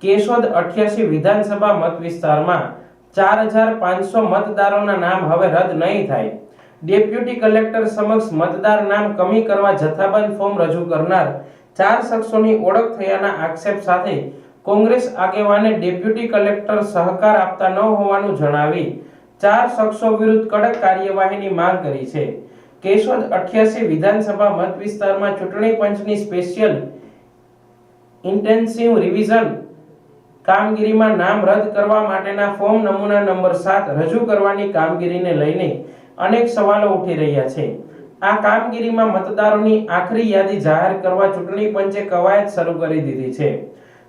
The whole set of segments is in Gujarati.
કેશોદ 88 વિધાનસભા મત વિસ્તારમાં 4500 મતદારોના નામ હવે રદ નહીં થાય। ડેપ્યુટી કલેક્ટર સમક્ષ મતદાર નામ કમી કરવા જથ્થાબંધ ફોર્મ રજૂ કરનાર 4 શખ્સોની ઓળખ થયાના આક્ષેપ સાથે કોંગ્રેસ આગેવાને ડેપ્યુટી કલેક્ટર સહકાર આપતા ન હોવાનું જણાવી 4 શખ્સો વિરુદ્ધ કડક કાર્યવાહીની માંગ કરી છે। કેશોદ 88 વિધાનસભા મત વિસ્તારમાં ચૂંટણી પંચની સ્પેશિયલ ઇન્ટેન્સિવ રિવિઝન કામગીરીમાં નામ રદ કરવા માટેના ફોર્મ નમૂના નંબર 7 રજૂ કરવાની કામગીરીને લઈને અનેક સવાલો ઉઠી રહ્યા છે। આ કામગીરીમાં મતદારોની આખરી યાદી જાહેર કરવા ચૂંટણી પંચે કવાયત શરૂ કરી દીધી છે।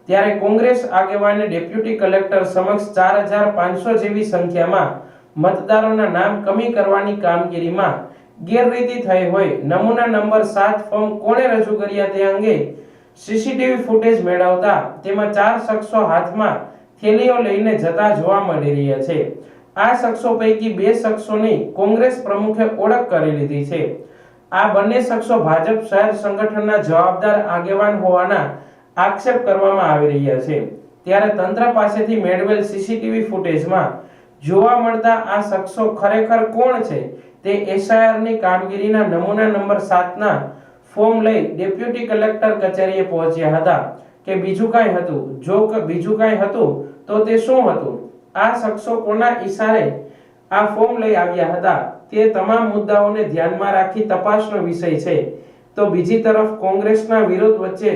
ત્યારે કોંગ્રેસ આગેવાને ડેપ્યુટી કલેક્ટર સમક્ષ 4500 જેવી સંખ્યામાં મતદારોના નામ કમી કરવાની કામગીરીમાં ગેરરીતિ થઈ હોય નમૂના નંબર 7 ફોર્મ કોણે રજૂ કર્યા તે અંગે સીસીટીવી ફૂટેજ મેળવતા તેમાં 4 શખ્સો હાથમાં થેલીઓ લઈને જતા જોવા મળી રહ્યા છે। આ શખ્સો પૈકી 2 શખ્સોની કોંગ્રેસ પ્રમુખે ઓળખ કરી લીધી છે। આ બંને શખ્સો ભાજપ શહેર સંગઠનના જવાબદાર આગેવાન હોવાના આક્ષેપ કરવામાં આવી રહ્યા છે। ત્યારે તંત્ર પાસેથી મેળવેલ સીસીટીવી ફૂટેજમાં જોવા મળતા આ શખ્સો ખરેખર કોણ છે તે એસઆઈઆરની કામગીરીના નમૂના નંબર 7ના ફોર્મ લઈ ડેપ્યુટી કલેક્ટર કચેરીએ પહોંચ્યા હતા કે બીજું કાંઈ હતું? જો કે બીજું કાંઈ હતું તો તે શું હતું? આ શખ્સો કોના ઈશારે આ ફોર્મ લઈ આવ્યા હતા તે તમામ મુદ્દાઓને ધ્યાનમાં રાખી તપાસનો વિષય છે। તો બીજી તરફ કોંગ્રેસના વિરોધ વચ્ચે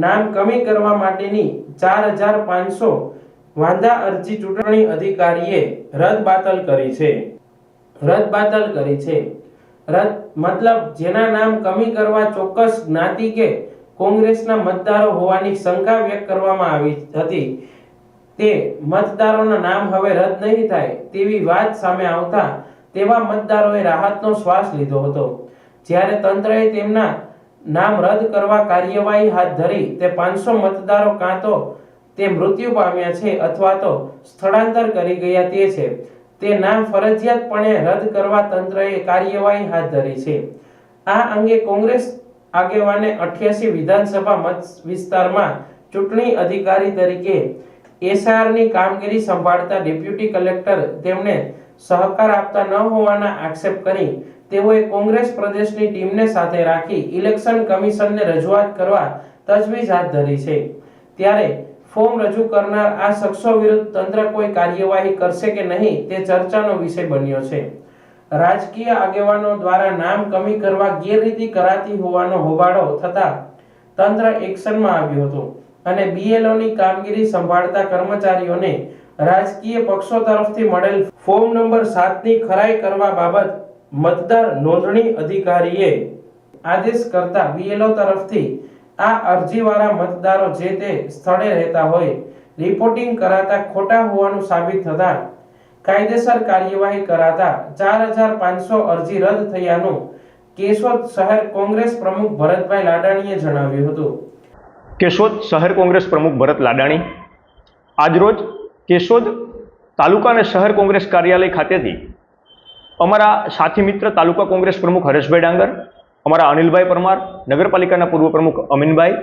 નામ કમી કરવા માટેની 4500 વાંધા અરજી ચૂંટણી અધિકારીએ રદ-બાતલ કરી છે। રદ મતલબ જેના નામ કમી કરવા ચોક્કસ જ્ઞાતિ કે કોંગ્રેસના મતદારો હોવાની શંકા વ્યક્ત કરવામાં આવી હતી તે મતદારોના નામ હવે રદ નહીં થાય તેવી વાત સામે આવતા તેવા મતદારોએ રાહતનો શ્વાસ લીધો હતો। જ્યારે તંત્રએ તેમના નામ રદ કરવા કાર્યવાહી હાથ ધરી તે 500 મતદારો કાં તો તે મૃત્યુ પામ્યા છે અથવા તો સ્થળાંતર કરી ગયા છે તે નામ ફરજિયાતપણે રદ કરવા તંત્રએ કાર્યવાહી હાથ ધરી છે। આ અંગે કોંગ્રેસ આગેવાને 88 વિધાનસભા મત વિસ્તારમાં ચૂંટણી અધિકારી તરીકે એસઆઈઆરની કામગીરી સંભાળતા ડેપ્યુટી કલેક્ટર તેમને સહકાર આપતા ન હોવાના આક્ષેપ કરી તેઓએ કોંગ્રેસ પ્રદેશની ટીમને સાથે રાખી ઇલેક્શન કમિશનને રજૂઆત કરવા તજવીજ હાથ ધરી છે। ત્યારે ફોર્મ રજૂ કરનાર આ શખ્સો વિરુદ્ધ તંત્ર કોઈ કાર્યવાહી કરશે કે નહીં તે ચર્ચાનો વિષય બન્યો છે। રાજકીય આગેવાનો દ્વારા નામ કમી કરવા ગેરરીતિ કરાતી હોવાનો હોબાળો થતા તંત્ર એક્શનમાં આવ્યું હતું અને બીએલઓની કામગીરી સંભાળતા કર્મચારીઓને રાજકીય પક્ષો તરફથી મળેલ ફોર્મ નંબર 7ની ખરાઈ કરવા બાબત મતદાર નોંધણી અધિકારીએ આદેશ કરતા બીએલઓ તરફથી આ અરજીવાળા મતદારો જે તે સ્થળે રહેતા હોય રિપોર્ટિંગ કરાતા ખોટા હોવાનું સાબિત થતા કાયદેસર કાર્યવાહી કરાતા 4500 અરજી રદ થયાનું કેશોદ શહેર કોંગ્રેસ પ્રમુખ ભરતભાઈ લાડાણીએ જણાવ્યું હતું। કેશોદ શહેર કોંગ્રેસ પ્રમુખ ભરત લાડાણી આજરોજ કેશોદ તાલુકા અને શહેર કોંગ્રેસ કાર્યાલય ખાતેથી અમારા સાથી મિત્ર તાલુકા કોંગ્રેસ પ્રમુખ હરેશભાઈ ડાંગર, અમારા અનિલભાઈ પરમાર, નગરપાલિકાના પૂર્વ પ્રમુખ અમીનભાઈ,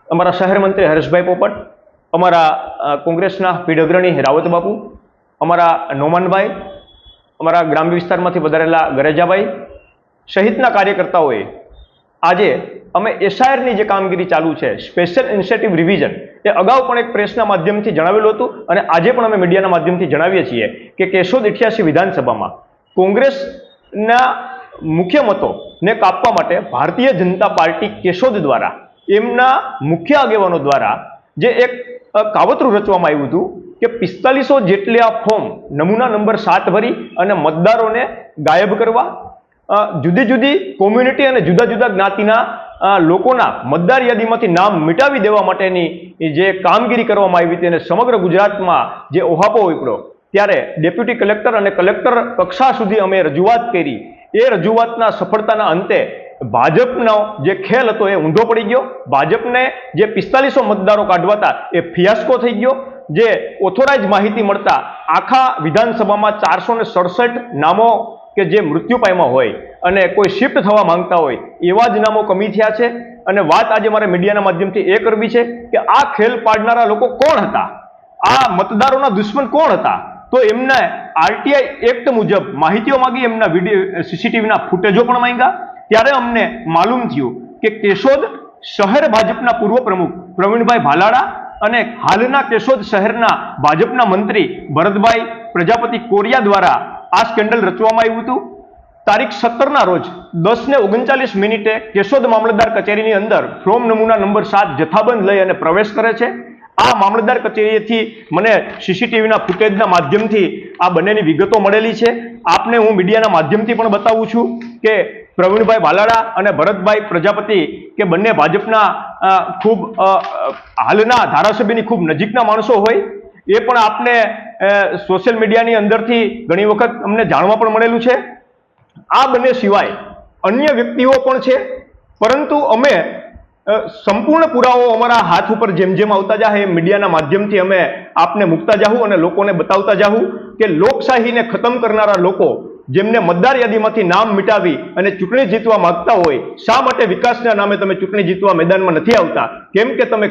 અમારા શહેર મંત્રી હરેશભાઈ પોપટ, અમારા કોંગ્રેસના પીઢ અગ્રણી રાવત બાપુ, અમારા નોમાનભાઈ, અમારા ગ્રામ્ય વિસ્તારમાંથી પધારેલા ગરેજાભાઈ સહિતના કાર્યકર્તાઓએ આજે અમે એસઆઈઆરની જે કામગીરી ચાલુ છે સ્પેશિયલ ઇનિશિયેટિવ રિવિઝન એ અગાઉ પણ એક પ્રેસના માધ્યમથી જણાવેલું હતું અને આજે પણ અમે મીડિયાના માધ્યમથી જણાવીએ છીએ કે કેશોદ 88 વિધાનસભામાં કોંગ્રેસના મુખ્ય મતોને કાપવા માટે ભારતીય જનતા પાર્ટી કેશોદ દ્વારા એમના મુખ્ય આગેવાનો દ્વારા જે એક કાવતરું રચવામાં આવ્યું હતું કે 4500 જેટલા ફોર્મ નમૂના નંબર 7 ભરી અને મતદારોને ગાયબ કરવા, જુદી જુદી કોમ્યુનિટી અને જુદા જુદા જ્ઞાતિના લોકોના મતદાર યાદીમાંથી નામ મિટાવી દેવા માટેની જે કામગીરી કરવામાં આવી હતી અને સમગ્ર ગુજરાતમાં જે ઓહાપો ઉપડ્યો ત્યારે ડેપ્યુટી કલેક્ટર અને કલેક્ટર કક્ષા સુધી અમે રજૂઆત કરી। એ રજૂઆતના સફળતાના અંતે ભાજપનો જે ખેલ હતો એ ઊંધો પડી ગયો। ભાજપને જે 4500 મતદારો કાઢવાતા એ ફિયાસ્કો થઈ ગયો। જે ઓથોરાઇઝ માહિતી મળતા આખા વિધાનસભામાં 467 નામો કે જે મૃત્યુ પામ્યા હોય અને કોઈ શિફ્ટ થવા માંગતા હોય એવા જ નામો કમી થયા છે. અને વાત આજે મારે મીડિયાના માધ્યમથી એ કરવી છે કે આ ખેલ પાડનારા લોકો કોણ હતા, આ મતદારોના દુશ્મન કોણ હતા. તો એમને આરટીઆઈ એક્ટ મુજબ માહિતીઓ માંગી, એમના વિડીયો સીસીટીવીના ફૂટેજો પણ માંગ્યા. ત્યારે અમને માલુમ થયું કે કેશોદ શહેર ભાજપના પૂર્વ પ્રમુખ પ્રવીણભાઈ ભાલાળા અને હાલના કેશોદ શહેરના ભાજપના મંત્રી ભરતભાઈ પ્રજાપતિ કોરિયા દ્વારા આ સ્કેન્ડલ રચવામાં આવ્યું હતું. તારીખ 17ના રોજ 10:39 કેશોદ મામલતદાર કચેરીની અંદર ફોર્મ નમૂના નંબર 7 જથ્થાબંધ લઈ અને પ્રવેશ કરે છે. આ મામલતદાર કચેરીએથી મને સીસીટીવીના ફૂટેજના માધ્યમથી આ બંનેની વિગતો મળેલી છે. આપને હું મીડિયાના માધ્યમથી પણ બતાવું છું કે પ્રવીણભાઈ ભાલાળા અને ભરતભાઈ પ્રજાપતિ કે બંને ભાજપના ખૂબ હાલના ધારાસભ્યની ખૂબ નજીકના માણસો હોય એ પણ આપને સોશિયલ મીડિયાની અંદરથી ઘણી વખત અમને જાણવા પણ મળેલું છે. આ બંને સિવાય અન્ય વ્યક્તિઓ પણ છે, પરંતુ અમે સંપૂર્ણ પુરાવો અમારા હાથ ઉપર જેમ જેમ આવતા જાય એ મીડિયાના માધ્યમથી અમે આપને મૂકતા જાહું અને લોકોને બતાવતા જાહું કે લોકશાહીને ખતમ કરનારા લોકો જેમને મતદાર યાદીમાંથી નામ મિટાવી અને ચૂંટણી જીતવા માંગતા હોય, શા માટે વિકાસના નામે તમે ચૂંટણી જીતવા મેદાનમાં નથી આવતા? કેમ કે તમે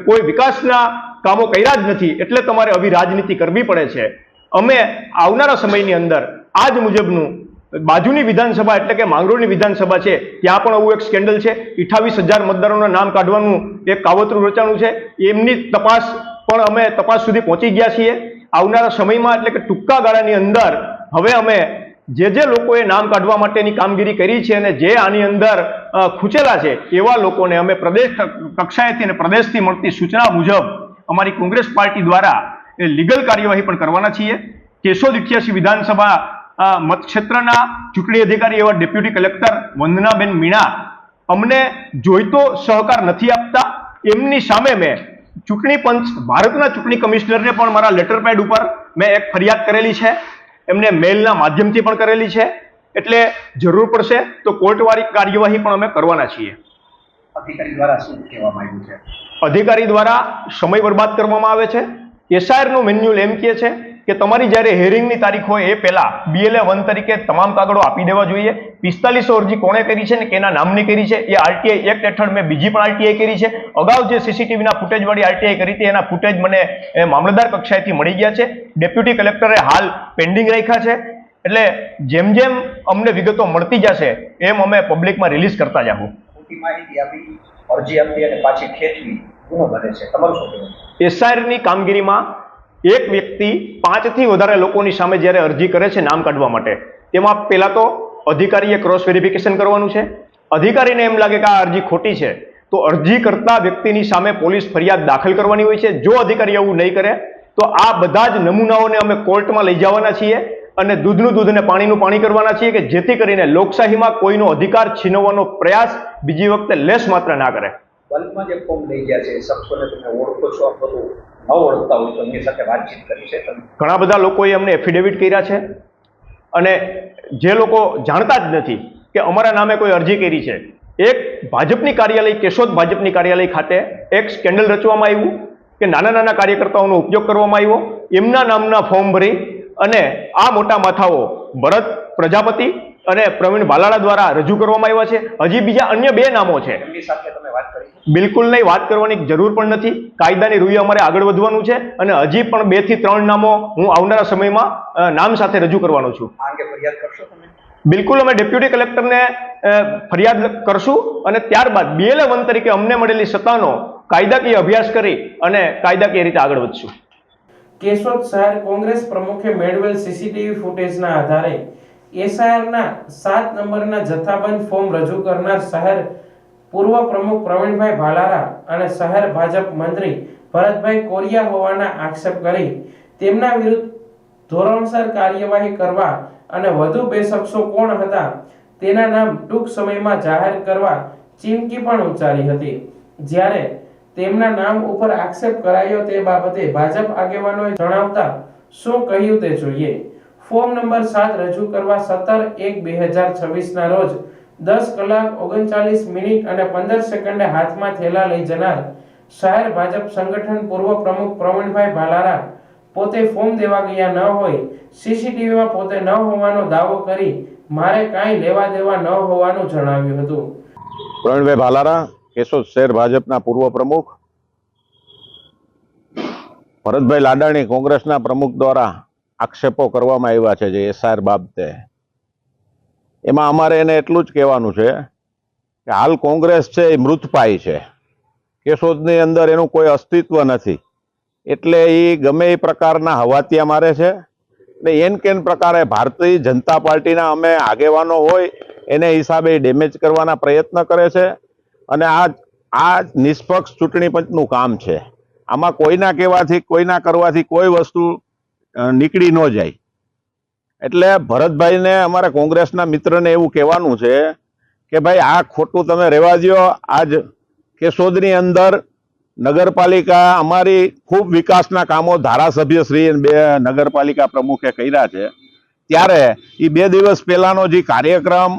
કોઈ વિકાસના કામો કર્યા જ નથી, એટલે તમારે આવી રાજનીતિ કરવી પડે છે. અમે આવનારા સમયની અંદર આ જ મુજબનું બાજુની વિધાનસભા એટલે કે માંગરોળની વિધાનસભા છે, ત્યાં પણ આવું એક સ્કેન્ડલ છે. 28,000 મતદારોના નામ કાઢવાનું એક કાવતરું રચાણું છે. એમની તપાસ પણ અમે તપાસ સુધી પહોંચી ગયા છીએ. આવનારા સમયમાં એટલે કે ટૂંકા ગાળાની અંદર હવે અમે જે લોકોએ નામ કાઢવા માટેની કામગીરી કરી છે અને જે આની અંદર ખૂંચેલા છે એવા લોકોને અમે પ્રદેશ કક્ષાએથી અને પ્રદેશથી મળતી સૂચના મુજબ અમારી કોંગ્રેસ પાર્ટી દ્વારા લીગલ કાર્યવાહી પણ કરવાના છીએ. કેશોદ 88 વિધાનસભા મતક્ષેત્રના ચૂંટણી અધિકારી એવા ડેપ્યુટી કલેક્ટર વંદનાબેન મીણા અમને જોઈતો સહકાર નથી આપતા. એમની સામે મેં ચૂંટણી પંચ ભારતના ચૂંટણી કમિશનરને પણ મારા લેટર પેડ ઉપર મેં એક ફરિયાદ કરેલી છે, એમને મેલના માધ્યમથી પણ કરેલી છે. એટલે જરૂર પડશે તો કોર્ટવાળી કાર્યવાહી પણ અમે કરવાના છીએ. અધિકારી દ્વારા શું કહેવામાં આવ્યું છે? અધિકારી દ્વારા સમય બરબાદ કરવામાં આવે છે. એસઆઈઆર નું મેન્યુઅલ એમ કહે છે કે તમારી જ્યારે હેરિંગની તારીખ હોય એ પહેલા BLA 1 તરીકે તમામ કાગળો આપી દેવા જોઈએ. 4500 અરજી કોણે કરી છે ને કેના નામની કરી છે એ આરટીઆઈ એક્ટ હેઠળ મેં બીજી પણ આરટીઆઈ કરી છે. અગાઉ જે સીસીટીવીના ફૂટેજ વાળી આરટીઆઈ કરી હતી એના ફૂટેજ મને મામલતદાર કક્ષાએથી મળી ગયા છે. ડેપ્યુટી કલેક્ટરે હાલ પેન્ડિંગ રાખ્યા છે. એટલે જેમ જેમ અમને વિગતો મળતી જશે એમ અમે પબ્લિકમાં રિલીઝ કરતા જાહું. ખોટી માહિતી આપી, અરજી આપી અને પાછી ખેંચવી ગુનો બને છે. તમારું શું કહેવું? એસઆઈઆરની કામગીરીમાં એક વ્યક્તિ 5 થી વધારે લોકોની સામે જ્યારે અરજી કરે છે નામ કાઢવા માટે, તેમાં પહેલા તો અધિકારીએ ક્રોસ વેરિફિકેશન કરવાનું છે. અધિકારીને એમ લાગે કે આ અરજી ખોટી છે તો અરજી કરતા વ્યક્તિની સામે પોલીસ ફરિયાદ દાખલ કરવાની હોય છે. જો અધિકારી એવું નહીં કરે તો આ બધા જ નમૂનાઓને અમે કોર્ટમાં લઈ જવાના છીએ અને દૂધનું દૂધ અને પાણીનું પાણી કરવાના છીએ કે જેથી કરીને લોકશાહીમાં કોઈનો અધિકાર છીનવવાનો પ્રયાસ બીજી વખતે લેશ માત્ર ના કરે. બલ્કમાં જે ફોર્મ લઈ ગયા છે શખ્સોને તમે ઓળખો છો અથવા તો ન ઓળખતા હોય તો એમની સાથે વાતચીત કરી છે તમે? ઘણા બધા લોકોએ અમને એફિડેવિટ કર્યા છે અને જે લોકો જાણતા જ નથી કે અમારા નામે કોઈ અરજી કરી છે, એક ભાજપની કાર્યાલય કેશોદ ભાજપની કાર્યાલય ખાતે એક સ્કેન્ડલ રચવામાં આવ્યું કે નાના નાના કાર્યકર્તાઓનો ઉપયોગ કરવામાં આવ્યો. એમના નામના ફોર્મ ભરી અને આ મોટા માથાઓ ભરત પ્રજાપતિ અને પ્રવીણ ભાલાળા દ્વારા રજૂ કરવામાં આવ્યા છે. હજી બીજા અન્ય 2 નામો છે. એમની સાથે તમે વાત કરી? બિલકુલ નહીં, વાત કરવાની જરૂર પણ નથી. કાયદાની રૂએ અમારે આગળ વધવાનું છે અને હજી પણ 2 થી 3 નામો હું આવનારા સમયમાં નામ સાથે રજૂ કરવાનો છું. આ અંગે ફરિયાદ કરશો તમે? બિલકુલ, અમે ડેપ્યુટી કલેક્ટરને ફરિયાદ કરશું અને ત્યારબાદ BLA 1 તરીકે અમને મળેલી સત્તાનો કાયદાકીય અભ્યાસ કરી અને કાયદાકીય રીતે આગળ વધશું. કેશોદ શહેર કોંગ્રેસ પ્રમુખે મેળવેલ સીસીટીવી ફૂટેજના આધારે એસઆઈઆરના 7 નંબરના જથ્થાબંધ ફોર્મ રજૂ કરનાર શહેર પૂર્વ પ્રમુખ પ્રવીણભાઈ ભાલારા અને શહેર ભાજપ મંત્રી ભરતભાઈ કોરિયા હોવાના આક્ષેપ કરી તેમના વિરુદ્ધ ધોરણસર કાર્યવાહી કરવા અને વધુ 2 શખ્સો કોણ હતા તેના નામ ટૂંક સમયમાં જાહેર કરવા ચીમકી પણ ઉચ્ચારી હતી. જ્યારે તેમના નામ ઉપર આક્ષેપ કરાયો તે બાબતે ભાજપ આગેવાનોએ જણાવતા શું કહ્યું તે જોઈએ. ફોર્મ નંબર 7 રજૂ કરવા 17/1/2026 ના રોજ 10:39 અને 15 સેકન્ડે હાથમાં થેલા લઈ જનાર શહેર ભાજપ સંગઠન પૂર્વ પ્રમુખ પ્રવીણભાઈ ભાલારા પોતે ફોર્મ દેવા ગયા ન હોય, સીસીટીવીમાં પોતે ન હોવાનો દાવો કરી મારે કાંઈ લેવા દેવા ન હોવાનું જણાવ્યું હતું. પ્રવીણભાઈ ભાલારા, કેશોદ શહેર ભાજપના પૂર્વ પ્રમુખ. ભરતભાઈ લાડાણી, કોંગ્રેસના પ્રમુખ દ્વારા આક્ષેપો કરવામાં આવ્યા છે જે એસઆર બાબતે. એમાં અમારે એને એટલું જ કહેવાનું છે કે હાલ કોંગ્રેસ છે એ મૃતપાય છે. કેશોદની અંદર એનું કોઈ અસ્તિત્વ નથી. એટલે એ ગમે એ પ્રકારના હવાતિયા મારે છે ને એન કેન પ્રકારે ભારતીય જનતા પાર્ટીના અમે આગેવાનો હોય એને હિસાબે ડેમેજ કરવાના પ્રયત્ન કરે છે. અને આ નિષ્પક્ષ ચૂંટણી પંચનું કામ છે. આમાં કોઈના કહેવાથી, કોઈના કરવાથી કોઈ વસ્તુ નીકળી ન જાય. એટલે ભરતભાઈને, અમારા કોંગ્રેસના મિત્રને એવું કહેવાનું છે કે ભાઈ આ ખોટું તમે રહેવા દો. આજ કેશોદની અંદર નગરપાલિકા અમારી ખૂબ વિકાસના કામો ધારાસભ્ય શ્રી બે નગરપાલિકા પ્રમુખે કર્યા છે. ત્યારે એ 2 દિવસ પહેલાનો જે કાર્યક્રમ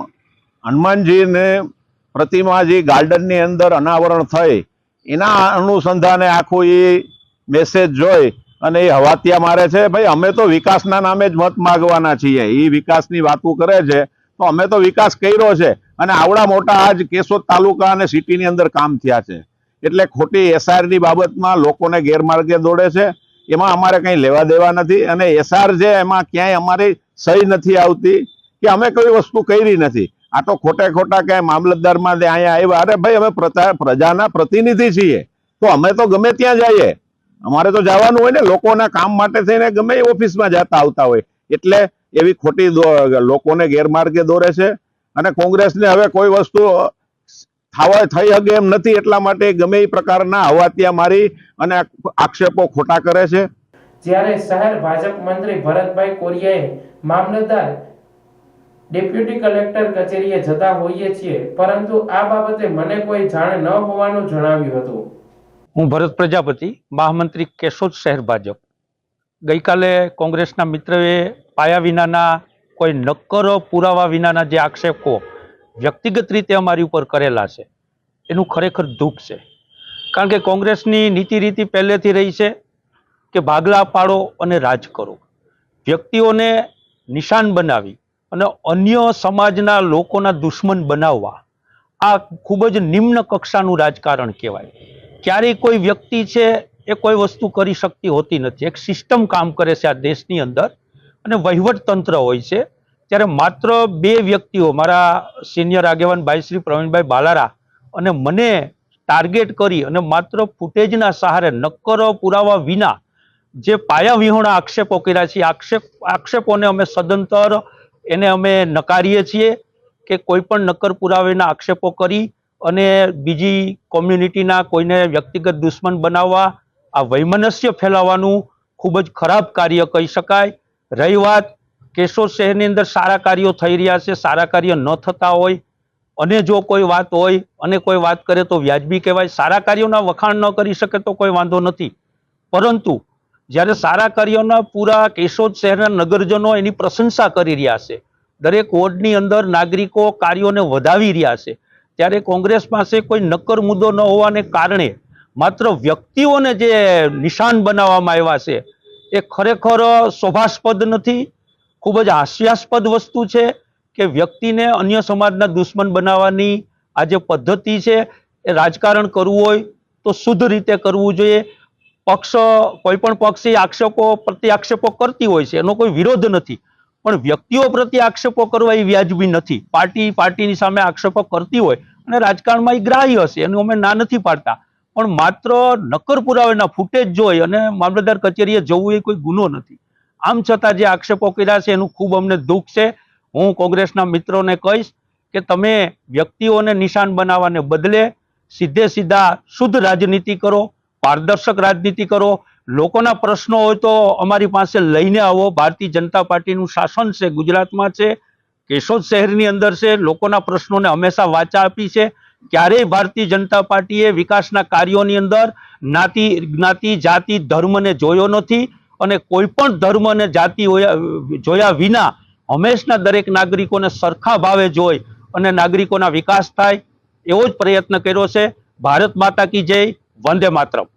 હનુમાનજીને પ્રતિમા જે ગાર્ડનની અંદર અનાવરણ થઈ એના અનુસંધાને આખું એ મેસેજ જોઈ અને એ હવાતિયા મારે છે. ભાઈ અમે તો વિકાસના નામે જ મત માગવાના છીએ. એ વિકાસની વાતો કરે છે તો અમે તો વિકાસ કર્યો છે અને આવડા મોટા આજ કેશોદ તાલુકા અને સિટીની અંદર કામ થયા છે. એટલે ખોટી એસઆરની બાબતમાં લોકોને ગેરમાર્ગે દોડે છે. એમાં અમારે કંઈ લેવા દેવા નથી. અને એસઆર છે એમાં ક્યાંય અમારી સહી નથી આવતી કે અમે કોઈ વસ્તુ કરી નથી. આ તો ખોટા ક્યાંય મામલતદારમાં અહીંયા આવ્યા. અરે ભાઈ અમે પ્રજાના પ્રતિનિધિ છીએ તો અમે તો ગમે ત્યાં જઈએ. અમારે તો જવાનું હોય ને, લોકોના કામ માટે થઈને ગમે એ ઓફિસમાં જતા આવતા હોય. એટલે એવી ખોટી લોકોને ગેરમાર્ગે દોરે છે. અને કોંગ્રેસને હવે કોઈ વસ્તુ થઈ શકે એમ નથી. એટલા માટે ગમે એ પ્રકારના હવાતિયા મારી અને આક્ષેપો ખોટા કરે છે. જ્યારે શહેર ભાજપ મંત્રી ભરતભાઈ કોરિયાએ મામલતદાર, ડેપ્યુટી કલેક્ટર કચેરીએ જતા હોઈએ છીએ, પરંતુ આ બાબતે મને કોઈ જાણ ન હોવાનું જણાવ્યું હતું. હું ભરત પ્રજાપતિ, મહામંત્રી કેશોદ શહેર ભાજપ. ગઈકાલે કોંગ્રેસના મિત્રોએ પાયા વિનાના, કોઈ નક્કર પુરાવા વિનાના જે આક્ષેપો વ્યક્તિગત રીતે અમારી ઉપર કરેલા છે એનું ખરેખર દુઃખ છે. કારણ કે કોંગ્રેસની નીતિ રીતિ પહેલેથી રહી છે કે ભાગલા પાડો અને રાજ કરો. વ્યક્તિઓને નિશાન બનાવી અને અન્ય સમાજના લોકોના દુશ્મન બનાવવા, આ ખૂબ જ નિમ્ન કક્ષાનું રાજકારણ કહેવાય. ક્યારેય કોઈ વ્યક્તિ છે એ કોઈ વસ્તુ કરી શકતી હોતી નથી. એક સિસ્ટમ કામ કરે છે આ દેશની અંદર અને વહીવટતંત્ર હોય છે. ત્યારે માત્ર 2 વ્યક્તિઓ, મારા સિનિયર આગેવાન ભાઈ શ્રી પ્રવીણભાઈ ભાલારા અને મને ટાર્ગેટ કરી અને માત્ર ફૂટેજના સહારે, નક્કર પુરાવા વિના જે પાયા વિહોણા આક્ષેપો કર્યા છે, આક્ષેપોને અમે સદંતર એને અમે નકારીએ છીએ કે કોઈ પણ નક્કર પુરાવાના આક્ષેપો કરી અને બીજી કોમ્યુનિટીના કોઈને વ્યક્તિગત દુશ્મન બનાવવા, આ વૈમનસ્ય ફેલાવવાનું ખૂબ જ ખરાબ કાર્ય કહી શકાય. રહી વાત કેશોદ શહેરની અંદર સારા કાર્યો થઈ રહ્યા છે, સારા કાર્ય ન થતા હોય અને જો કોઈ વાત હોય અને કોઈ વાત કરે તો વ્યાજબી કહેવાય. સારા કાર્યોના વખાણ ન કરી શકે તો કોઈ વાંધો નથી, પરંતુ જ્યારે સારા કાર્યોના પૂરા કેશોદ શહેરના નગરજનો એની પ્રશંસા કરી રહ્યા છે, દરેક વોર્ડની અંદર નાગરિકો કાર્યોને વધાવી રહ્યા છે, ત્યારે કોંગ્રેસ પાસે કોઈ નક્કર મુદ્દો ન હોવાને કારણે માત્ર વ્યક્તિઓને જે નિશાન બનાવવામાં આવ્યા છે એ ખરેખર શોભાસ્પદ નથી. ખૂબ જ હાસ્યાસ્પદ વસ્તુ છે કે વ્યક્તિને અન્ય સમાજના દુશ્મન બનાવવાની આ જે પદ્ધતિ છે એ રાજકારણ કરવું હોય તો શુદ્ધ રીતે કરવું જોઈએ. કોઈ પણ પક્ષી આક્ષેપો પ્રત્યાક્ષેપો કરતી હોય છે, એનો કોઈ વિરોધ નથી, પણ વ્યક્તિઓ પ્રત્યે આક્ષેપો કરવા એ વ્યાજબી નથી. પાર્ટીની સામે આક્ષેપો કરતી હોય અને રાજકારણમાં એ ગ્રાહ્ય હશે, એનું અમે ના નથી પાડતા, પણ માત્ર નક્કર પુરાવાના ફૂટેજ જોઈ અને મામલતદાર કચેરીએ જવું એ કોઈ ગુનો નથી. આમ છતાં જે આક્ષેપો કર્યા છે એનું ખૂબ અમને દુઃખ છે. હું કોંગ્રેસના મિત્રોને કહીશ કે તમે વ્યક્તિઓને નિશાન બનાવવાને બદલે સીધા શુદ્ધ રાજનીતિ કરો, પારદર્શક રાજનીતિ કરો. લોકોના પ્રશ્નો હોય તો અમારી પાસે લઈને આવો. ભારતીય જનતા પાર્ટીનું શાસન છે, ગુજરાતમાં છે, કેશોદ શહેરની અંદર છે. લોકોના પ્રશ્નોને હંમેશા વાચા આપી છે. ક્યારેય ભારતીય જનતા પાર્ટીએ વિકાસના કાર્યોની અંદર જ્ઞાતિ, જાતિ, ધર્મને જોયો નથી અને કોઈ પણ ધર્મ અને જાતિ જોયા વિના હંમેશા દરેક નાગરિકોને સરખા ભાવે જોઈ અને નાગરિકોના વિકાસ થાય એવો જ પ્રયત્ન કર્યો છે. ભારત માતા કી જય. વંદે માતરમ.